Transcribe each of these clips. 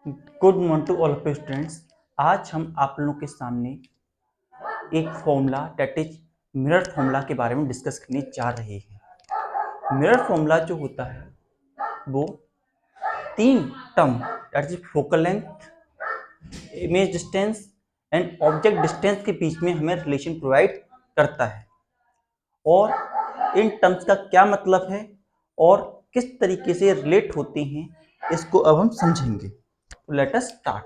Good morning to all of students. आज हम आप लोगों के सामने एक formula that is mirror formula के बारे में डिस्कस करने जा रहे हैं। मिरर फॉर्मूला जो होता है वो तीन term that is focal length, image distance and object distance के बीच में हमें रिलेशन प्रोवाइड करता है। और इन टर्म्स का क्या मतलब है और किस तरीके से रिलेट होते हैं, इसको अब हम समझेंगे। Let us start.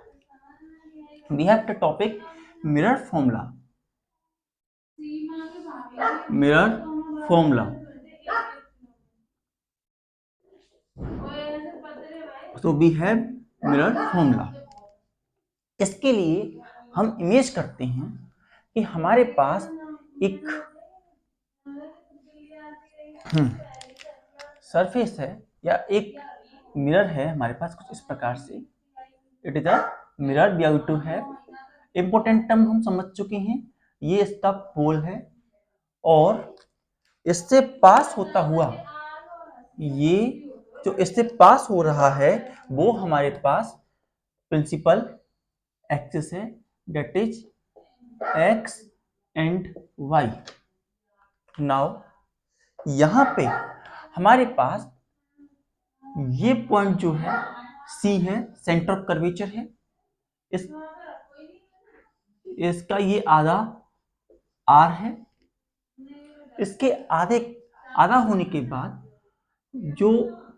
We have the topic mirror formula. Mirror formula. So we have mirror formula. इसके लिए हम इमेज करते हैं कि हमारे पास एक सरफेस है या एक मिरर है हमारे पास कुछ इस प्रकार से। It is a mirror we have to have. Important term हम समझ चुके हैं, ये इसका पोल है और इससे पास होता हुआ ये जो इससे पास हो रहा है वो हमारे पास प्रिंसिपल एक्सिस है that is X and Y. Now यहां पे हमारे पास ये पॉइंट जो है सी है, सेंटर ऑफ कर्वेचर है। इसका ये आधा आर है। इसके आधा होने के बाद जो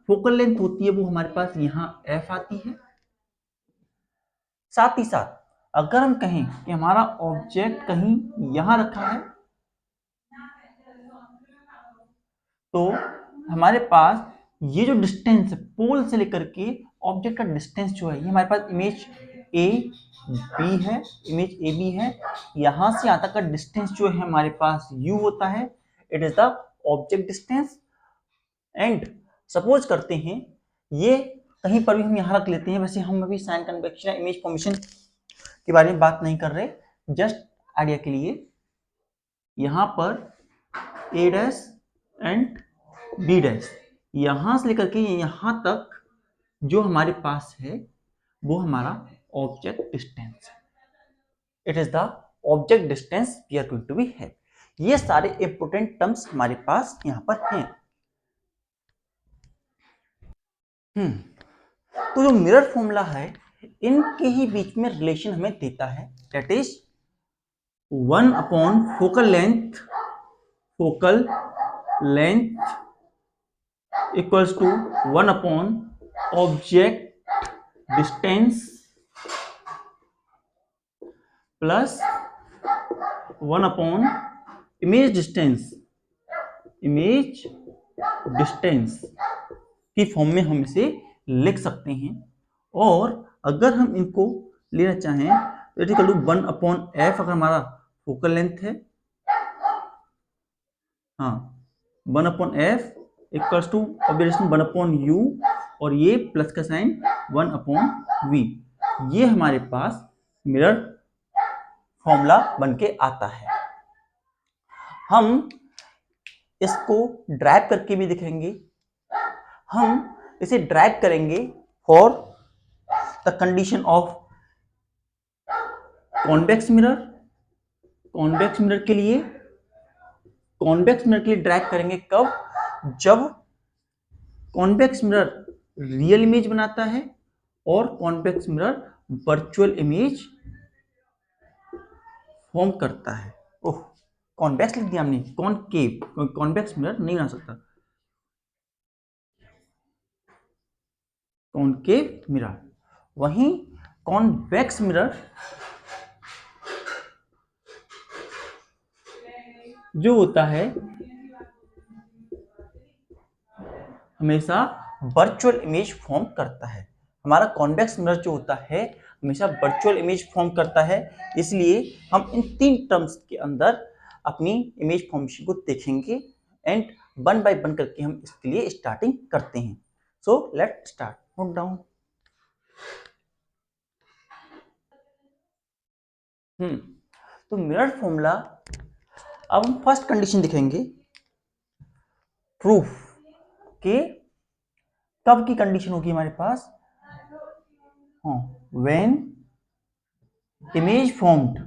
फोकल लेंथ होती है वो हमारे पास यहाँ एफ आती है। साथ ही साथ अगर हम कहें कि हमारा ऑब्जेक्ट कहीं यहां रखा है तो हमारे पास ये जो डिस्टेंस है पोल से लेकर के ऑब्जेक्ट का डिस्टेंस जो है ये हमारे पास इमेज ए बी है, इमेज ए बी है। यहां से यहां तक का डिस्टेंस जो है हमारे पास यू होता है। It is the object distance. And suppose करते हैं ये कहीं पर भी हम यहाँ रख लेते हैं। वैसे हम अभी साइन कन्वेक्शन या इमेज फॉर्मेशन के बारे में बात नहीं कर रहे, जस्ट आइडिया के लिए यहाँ पर ए डैश एंड बी डैश यहां से लेकर के यहां तक जो हमारे पास है वो हमारा ऑब्जेक्ट डिस्टेंस है। It is the object distance we are going to be है। ये सारे इंपोर्टेंट टर्म्स हमारे पास यहां पर हैं। तो जो मिरर फॉर्मूला है इनके ही बीच में रिलेशन हमें देता है that is 1 focal length equals to 1 object distance plus 1 image distance की फॉर्म में हम इसे लिख सकते हैं। और अगर हम इनको लेना चाहें तो इक्वल टू 1/f अगर हमारा फोकल लेंथ है, हाँ 1/f equals to obviously 1/u और ये प्लस का साइन 1/v। ये हमारे पास मिरर फॉर्मूला बन के आता है। हम इसको ड्राइव करके भी दिखेंगे। हम इसे ड्राइव करेंगे for the condition of convex mirror के लिए ड्राइव करेंगे कब? जब कॉन्वेक्स मिरर रियल इमेज बनाता है और convex mirror virtual image form करता है। ओह, कॉन्वेक्स लिख दिया हमने, कॉनकेव, कॉन्वेक्स मिरर नहीं बना सकता, कॉनकेव मिरर। वहीं कॉन्वेक्स मिरर जो होता है हमेशा वर्चुअल इमेज फॉर्म करता है। हमारा कॉन्वेक्स मिरर जो होता है हमेशा वर्चुअल इमेज फॉर्म करता है। इसलिए हम इन तीन टर्म्स के अंदर अपनी इमेज फॉर्मेशन को देखेंगे एंड वन बाय वन करके हम इसके लिए स्टार्टिंग करते हैं। So let start. Note down. तो मिरर फॉर्मूला अब हम फर्स्ट कंडीशन दिखेंगे, प्रूफ के कब की कंडीशन होगी हमारे पास? when image formed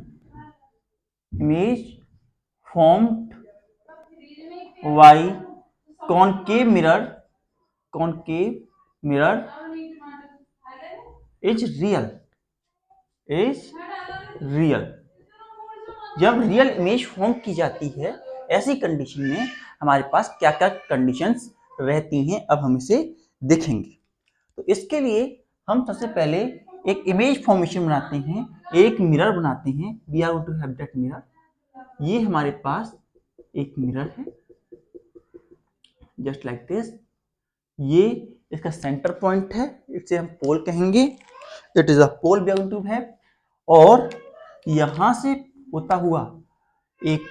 by concave mirror is real जब रियल इमेज फॉर्म की जाती है ऐसी कंडीशन में हमारे पास क्या क्या कंडीशंस रहती हैं, अब हम इसे देखेंगे। तो इसके लिए हम सबसे पहले एक इमेज फॉर्मेशन बनाते हैं, एक मिरर बनाते हैं। We are going to have that mirror. ये हमारे पास एक मिरर है जस्ट लाइक दिस। ये इसका सेंटर पॉइंट है, इसे हम पोल कहेंगे। It is a pole we are going to have. और यहां से होता हुआ एक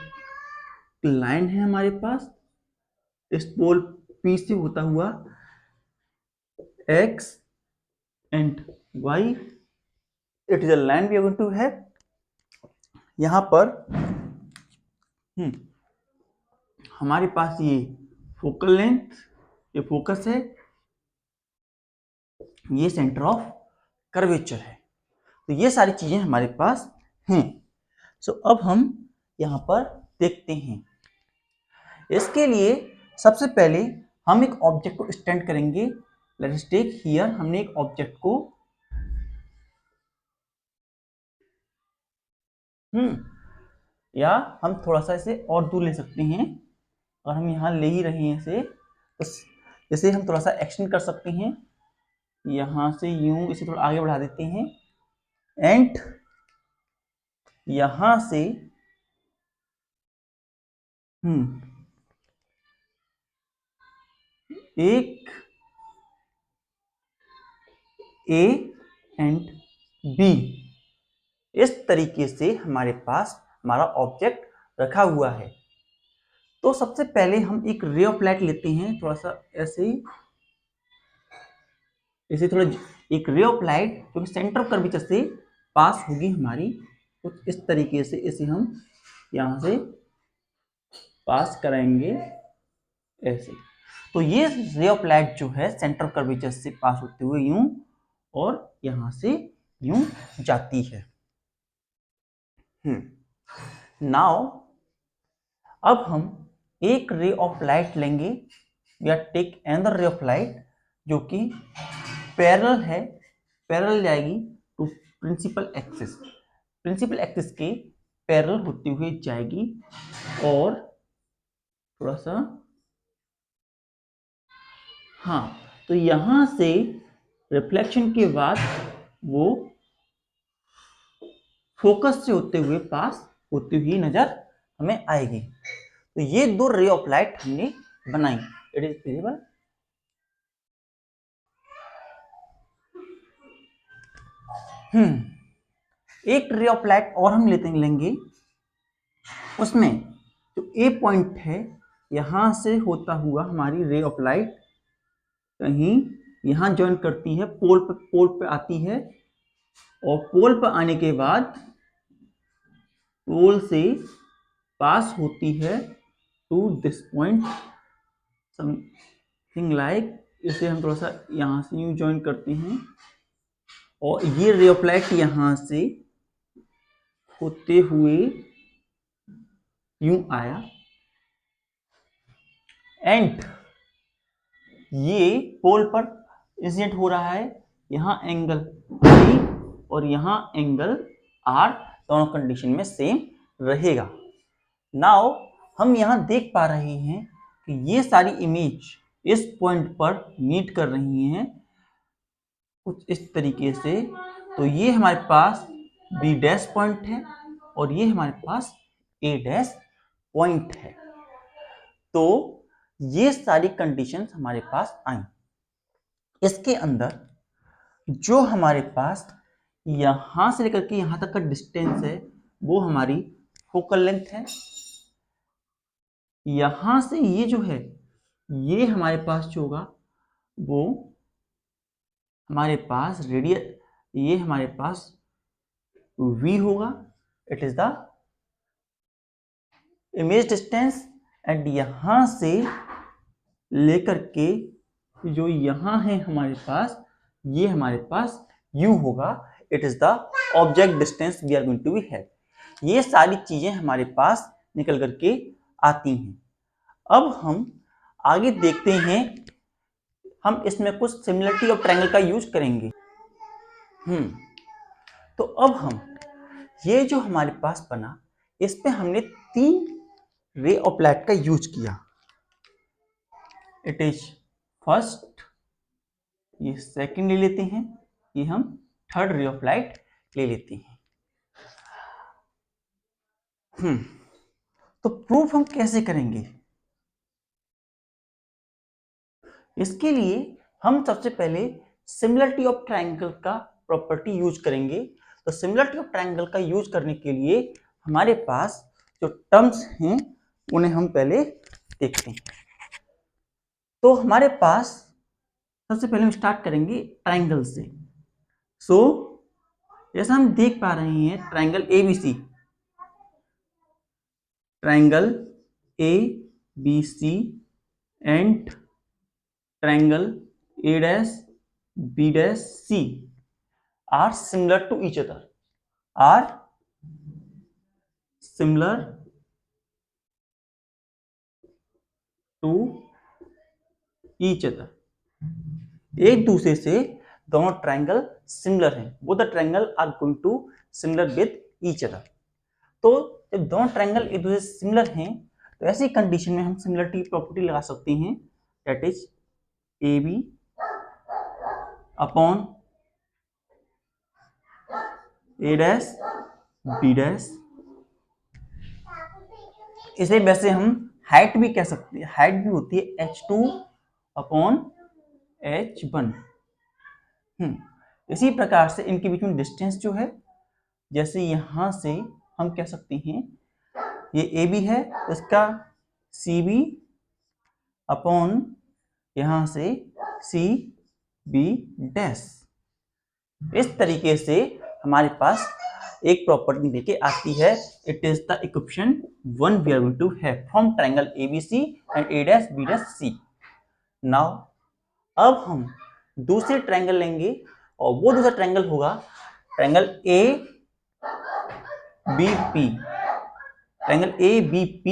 लाइन है हमारे पास, इस पोल P से होता हुआ X and Y। It is a line we are going to have. यहां पर हमारे पास ये फोकल लेंथ, ये फोकस है, ये सेंटर ऑफ कर्वेचर है। तो ये सारी चीजें हमारे पास हैं। सो अब हम यहां पर देखते हैं। इसके लिए सबसे पहले हम एक ऑब्जेक्ट को स्टैंड करेंगे। लेट्स टेक हियर, हमने एक ऑब्जेक्ट को या हम थोड़ा सा इसे और दूर ले सकते हैं, और हम यहां ले ही रहे हैं इसे, तो इसे हम थोड़ा सा एक्सटेंड कर सकते हैं। यहां से यूं इसे थोड़ा आगे बढ़ा देते हैं एंड यहां से एक A एंड B, इस तरीके से हमारे पास हमारा ऑब्जेक्ट रखा हुआ है। तो सबसे पहले हम एक रे ऑफ लाइट लेते हैं, थोड़ा सा ऐसे ही, इसे थोड़ा एक रे ऑफ लाइट जो कि सेंटर ऑफ कर्वेचर से पास होगी हमारी, कुछ इस तरीके से इसे हम यहां से पास कराएंगे ऐसे। तो ये रे ऑफ लाइट जो है सेंटर ऑफ कर्वेचर से पास होते हुए यूं और यहां से यूं जाती है। नाउ अब हम एक रे ऑफ लाइट लेंगे, या take another ray of light जो कि पैरेलल है, पैरेलल जाएगी टू प्रिंसिपल एक्सिस के पैरेलल होती हुई जाएगी। और थोड़ा सा तो यहां से रिफ्लेक्शन के बाद वो फोकस से होते हुए पास होती हुई नजर हमें आएगी। तो ये दो रे ऑफ लाइट हमने बनाई। It is visible. एक रे ऑफ लाइट और हम लेंगे, उसमें जो ए पॉइंट है यहां से होता हुआ हमारी रे ऑफ लाइट कहीं यहां ज्वाइन करती है, पोल पे आती है, और पोल पर आने के बाद पोल से पास होती है to this point, something like, इसे हम थोड़ा सा यहां से यूं ज्वाइन करते हैं, और ये रे ऑफ लाइट यहां से होते हुए यूं आया एंड ये पोल पर इंसिडेंट हो रहा है। यहां एंगल I और यहां एंगल R दोनों कंडीशन में सेम रहेगा। नाउ हम यहां देख पा रहे हैं कि ये सारी इमेज इस पॉइंट पर मीट कर रही हैं कुछ इस तरीके से। तो ये हमारे पास B डैश पॉइंट है और ये हमारे पास A डैश पॉइंट है। तो ये सारी कंडीशंस हमारे पास आई। इसके अंदर जो हमारे पास यहां से लेकर के यहां तक का डिस्टेंस है वो हमारी फोकल लेंथ है। यहां से ये जो है ये हमारे पास जो होगा वो हमारे पास रेडियस, ये हमारे पास V होगा। It is the image distance. And यहां से लेकर के जो यहां है हमारे पास, ये हमारे पास u होगा, it is the object distance we are going to be have. ये सारी चीजें हमारे पास निकल करके आती हैं। अब हम आगे देखते हैं, हम इसमें कुछ सिमिलरिटी ऑफ ट्रायंगल का यूज करेंगे। तो अब हम ये जो हमारे पास बना, इस पे हमने 3 रे ऑफ लाइट का यूज किया। इट इज फर्स्ट, ये सेकंड ले लेते हैं, ये हम थर्ड रे ऑफ लाइट ले लेते हैं। तो प्रूफ हम कैसे करेंगे? इसके लिए हम सबसे पहले सिमिलरिटी ऑफ ट्रायंगल का प्रॉपर्टी यूज करेंगे। तो सिमिलरिटी ऑफ ट्रायंगल का यूज करने के लिए हमारे पास जो टर्म्स हैं उन्हें हम पहले देखते हैं। तो हमारे पास सबसे पहले हम स्टार्ट करेंगे ट्रायंगल से। सो जैसा हम देख पा रहे हैं, triangle ABC, triangle ABC and triangle A', B', C are similar to each other, are similar to each other। एक दूसरे से दोनों ट्रायंगल सिमिलर हैं, both the triangle are going to similar with each other. तो जब दोनों triangle एक दूसरे से सिमिलर हैं, तो ऐसी कंडीशन में हम सिमिलरिटी प्रॉपर्टी लगा सकते हैं, that is AB upon A', B'। इसे वैसे हम हाइट भी कह सकते हैं, हाइट भी होती है H2 अपॉन H1। इसी प्रकार से इनके बीच में डिस्टेंस जो है, जैसे यहां से हम कह सकते हैं ये AB है, इसका CB अपॉन यहां से CB'। इस तरीके से हमारे पास एक प्रॉपर्टी लेके आती है। It is the equation 1 we are going to have from triangle ABC and A', B', C। Now अब हम दूसरे ट्रायंगल लेंगे, और वो दूसरा ट्रायंगल होगा triangle ABP, triangle ABP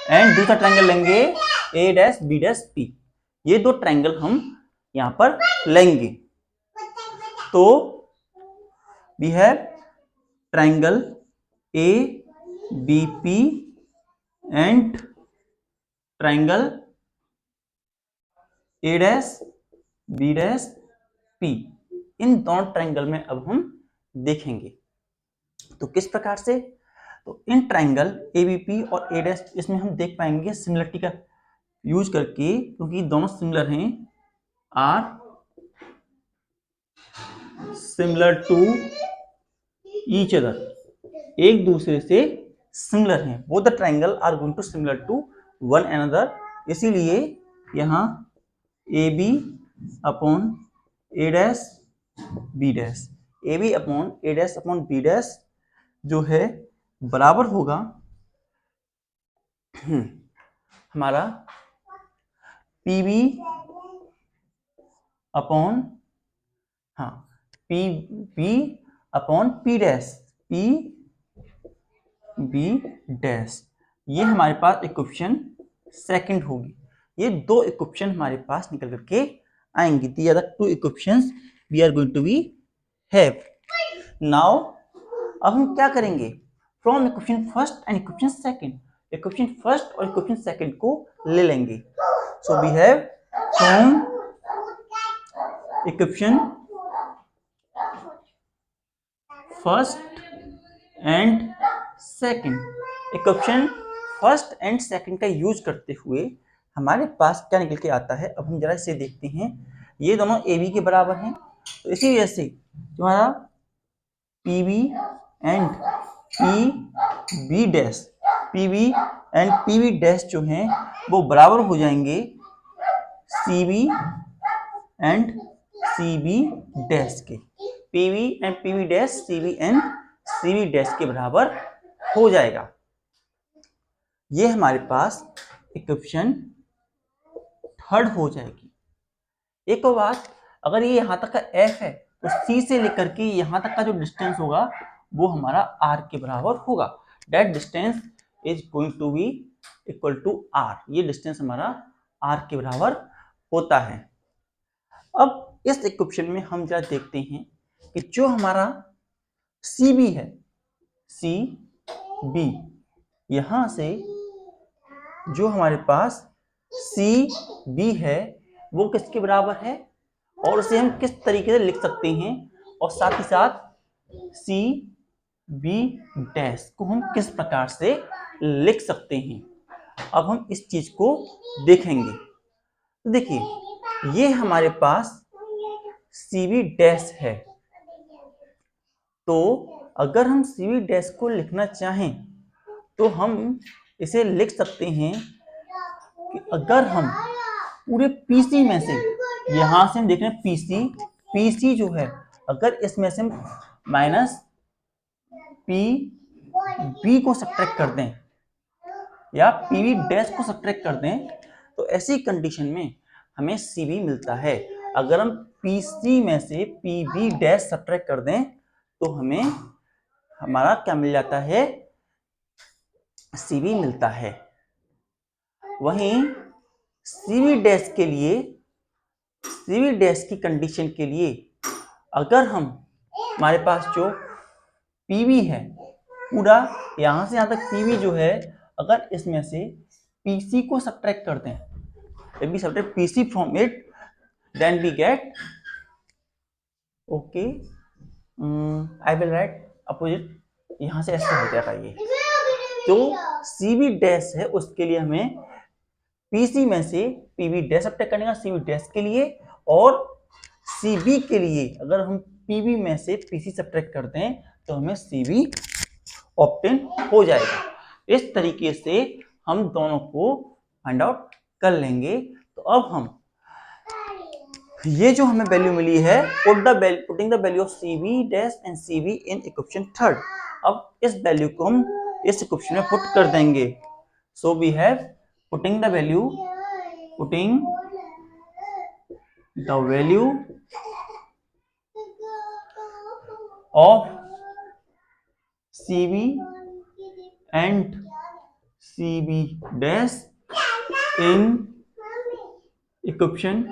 and दूसरा ट्रायंगल लेंगे A', B', P। ये दो ट्रायंगल हम यहां पर लेंगे। तो we have triangle ABP and triangle A', B', P। इन दोनों ट्रायंगल में अब हम देखेंगे तो किस प्रकार से। तो इन ट्रायंगल ABP और A', इसमें हम देख पाएंगे सिमिलरिटी का यूज करके, क्योंकि दोनों सिमिलर हैं, are similar to each other, एक दूसरे से सिमिलर हैं। Both the triangle are going to similar to one another. इसीलिए यहां AB upon A', B', AB upon A' upon B' जो है बराबर होगा हमारा PB upon PB upon P', PB'। ये हमारे पास इक्वेशन सेकंड होगी। ये दो इक्वेशन हमारे पास निकल करके आएंगी। These are the two equations we are going to be have। Now अब हम क्या करेंगे, from equation first and equation second, equation first और इक्वेशन सेकंड को ले लेंगे। So we have from equation first and second, equation first and second का use करते हुए हमारे पास क्या निकल के आता है। अब हम जरा इसे देखते हैं। ये दोनों AB के बराबर हैं, तो इसी वजह से तुम्हारा PB एंड PB' जो हैं वो बराबर हो जाएंगे CB एंड CB' के। PB and PB', CB and CB' के बराबर हो जाएगा। ये हमारे पास इक्वेशन थर्ड हो जाएगी। एक और बात, अगर ये यहां तक का F है तो सी से लेकर के यहाँ तक का जो डिस्टेंस होगा वो हमारा आर के बराबर होगा। That distance is going to be equal to R. ये डिस्टेंस हमारा आर के बराबर होता है। अब इस इक्वेशन में हम जरा देखते हैं कि जो हमारा सी बी है, सी बी, यहां से जो हमारे पास सी बी है वो किसके बराबर है और उसे हम किस तरीके से लिख सकते हैं, और साथ ही साथ सी बी डैश को हम किस प्रकार से लिख सकते हैं। अब हम इस चीज को देखेंगे। तो देखिए, ये हमारे पास सी बी डैश है, तो अगर हम सी बी डैश को लिखना चाहें तो हम इसे लिख सकते हैं कि अगर हम पूरे पीसी में से, यहां से हम देख रहे हैं पीसी जो है, अगर इसमें से हम माइनस पी बी को सब्ट्रैक्ट कर दें या पीवी डैश को सब्ट्रैक्ट कर दें, तो ऐसी कंडीशन में हमें सीबी मिलता है। अगर हम पीसी में से पीबी डैश सब्ट्रैक्ट कर दें तो हमें हमारा क्या मिल जाता है, सीबी मिलता है। वहीं सीबी डैश के लिए, सीबी डैश की कंडीशन के लिए अगर हम, हमारे पास जो पीवी है पूरा यहां से यहां तक पीवी जो है, अगर इसमें से पीसी को सब्ट्रैक्ट कर दें, if we subtract pc from it then we get, okay, I will write opposite, यहां से ऐसे हो जाएगा ये। तो cb डैश है उसके लिए हमें pc में से pv डैश सब्ट्रैक्ट करने का cb डैश के लिए, और cb के लिए अगर हम pv में से pc सब्ट्रैक्ट करते हैं तो हमें cb ऑब्टेन हो जाएगा। इस तरीके से हम दोनों को फाइंड आउट कर लेंगे। तो अब हम ये जो हमें वैल्यू मिली है, putting the value of cb dash and cb in equation third. अब इस वैल्यू को हम इस इक्वेशन में पुट कर देंगे। So we have putting the value of cb and cb dash in equation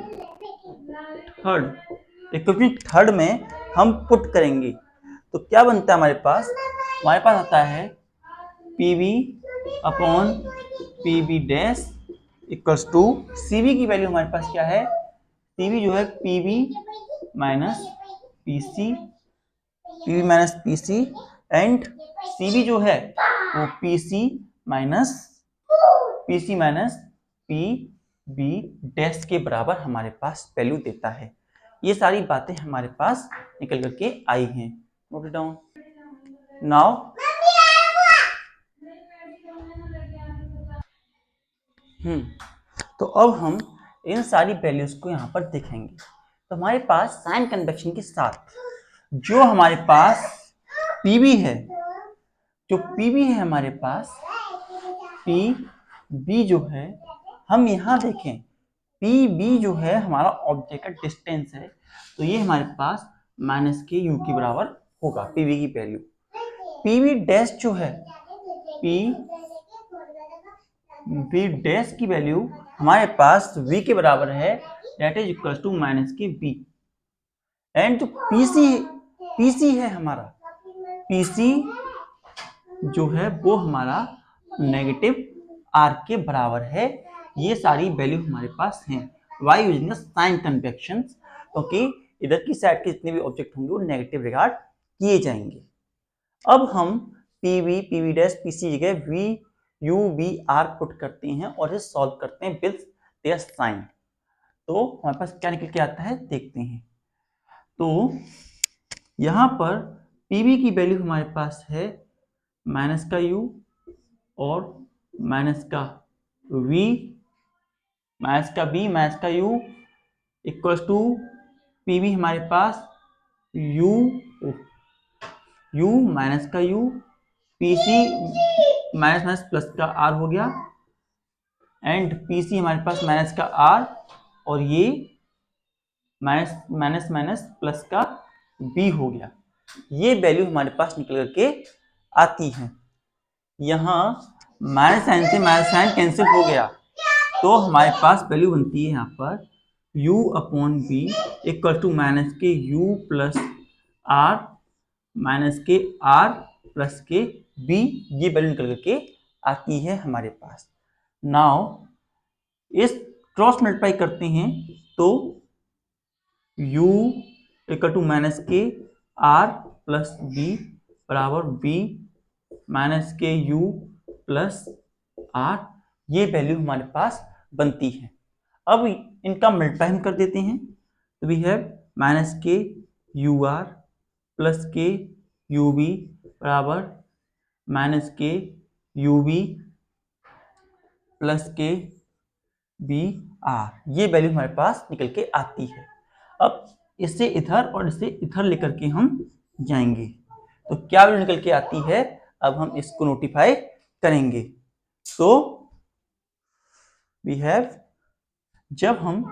third में हम पुट करेंगे। तो क्या बनता है हमारे पास आता है pv upon pv dash equals to, cv की वैल्यू हमारे पास क्या है, cv जो है pv minus pc and cv जो है वो pc माइनस pb डैश के बराबर हमारे पास वैल्यू देता है। ये सारी बातें हमारे पास निकल करके आई हैं। Note it down now. तो अब हम इन सारी वैल्यूज को यहाँ पर देखेंगे। तो हमारे पास साइन कन्वेक्शन के साथ जो हमारे पास पीवी है, जो पीवी है हमारे पास पीबी जो है, हम यहाँ देखें पीबी जो है हमारा ऑब्जेक्ट का डिस्टेंस है, तो ये हमारे पास माइनस के यू के बराबर होगा पीवी की वैल्यू। पीवी डैश जो है, पी डैश की वैल्यू हमारे पास v के बराबर है, that is equal to minus K v। And जो पीसी है हमारा, पीसी जो है वो हमारा नेगेटिव आर के बराबर है। ये सारी वैल्यू हमारे पास हैं। By using the sign convention, क्योंकि इधर की साइड के जितने भी ऑब्जेक्ट होंगे वो नेगेटिव रिगार्ड किए जाएंगे। अब हम पीवी डैश पीसी जगह V U V R put करते हैं और इसे सॉल्व करते हैं विद देयर साइन। तो हमारे पास क्या निकल के आता है देखते हैं। तो यहां पर पीवी की वैल्यू हमारे पास है माइनस का u और माइनस का v, माइनस का v माइनस का u इक्वल्स टू पीवी हमारे पास u माइनस का u, pc minus minus plus का r हो गया, एंड pc हमारे पास माइनस का r और ये माइनस माइनस माइनस प्लस का b हो गया। ये वैल्यू हमारे पास निकल करके आती है। यहाँ माइनस साइन से माइनस साइन कैंसिल हो गया, तो हमारे पास वैल्यू बनती है यहाँ पर u upon B equal to minus K u plus R minus K R plus K B, ये वैल्यू निकल करके आती है हमारे पास। नाउ इस क्रॉस मल्टीप्लाई करते हैं तो u equal to minus K R plus B बराबर B minus K u plus R, ये वैल्यू हमारे पास बनती है। अब इनका मल्टीप्लाई हम कर देते हैं, तो वी हैव माइनस के यू आर प्लस के यू बी बराबर माइनस के you B plus K B are, ये वैल्यू हमारे पास निकल के आती है। अब इससे इधर और इससे इधर लेकर के हम जाएंगे तो क्या वैल्यू निकल के आती है, अब हम इसको नोटिफाई करेंगे। तो वी हैव, जब हम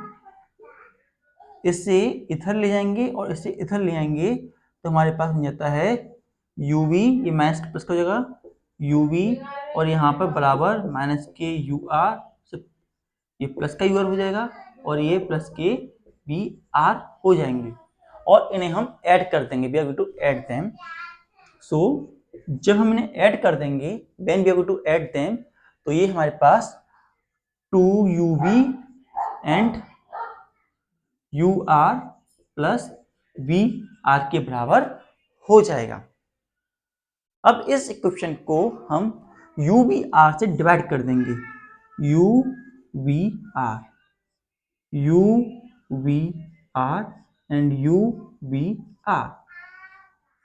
इससे इधर ले जाएंगे और इससे इधर ले आएंगे तो हमारे पास बन जाता है यू बी, ये माइनस प्लस का जगह यू बी और यहाँ पर बराबर माइनस के यू आर, ये प्लस का यू आर हो जाएगा और ये प्लस के बी आर हो जाएंगे और इन्हें हम ऐड कर देंगे। We are going to add them. So जब हम इन्हें ऐड कर देंगे, when we are going to add them, तो ये हमारे पास 2ub and ur plus vr के बराबर हो जाएगा। अब इस इक्वेशन को हम uvr से डिवाइड कर देंगे, uvr एंड uvr,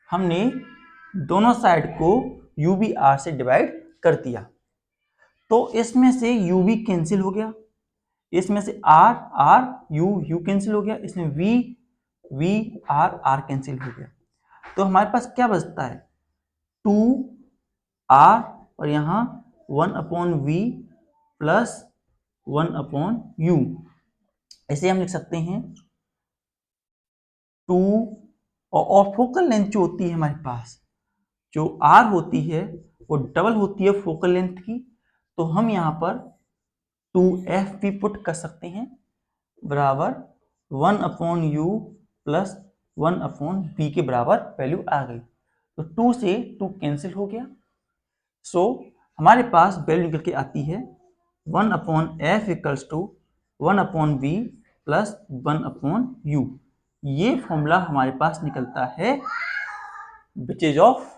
हमने दोनों साइड को uvr से डिवाइड कर दिया, तो इसमें से ub कैंसिल हो गया, इसमें से r r u कैंसिल हो गया, इसमें v r कैंसिल हो गया, तो हमारे पास क्या बचता है 2r और यहाँ 1/v प्लस 1/u, ऐसे हम लिख सकते हैं 2 और फोकल लेंथ जो होती है हमारे पास, जो r होती है वो डबल होती है फोकल लेंथ की, तो हम यहाँ पर 2f भी पुट कर सकते हैं बराबर 1/u प्लस 1/v के बराबर वैल्यू आ गई, तो 2 से 2 कैंसिल हो गया। सो हमारे पास वैल्यू निकल के आती है 1/f equals to 1/v plus 1/u, ये फॉर्मूला हमारे पास निकलता है which is of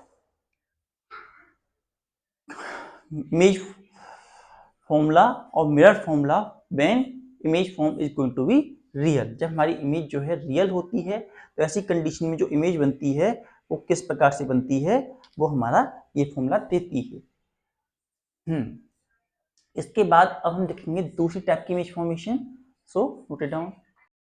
image formula और mirror formula when image form is going to be real. जब हमारी इमेज जो है रियल होती है तो ऐसी कंडीशन में जो इमेज बनती है वो किस प्रकार से बनती है, वो हमारा ये फॉर्मूला देती है। इसके बाद अब हम देखेंगे दूसरी टाइप की image formation. So note it down.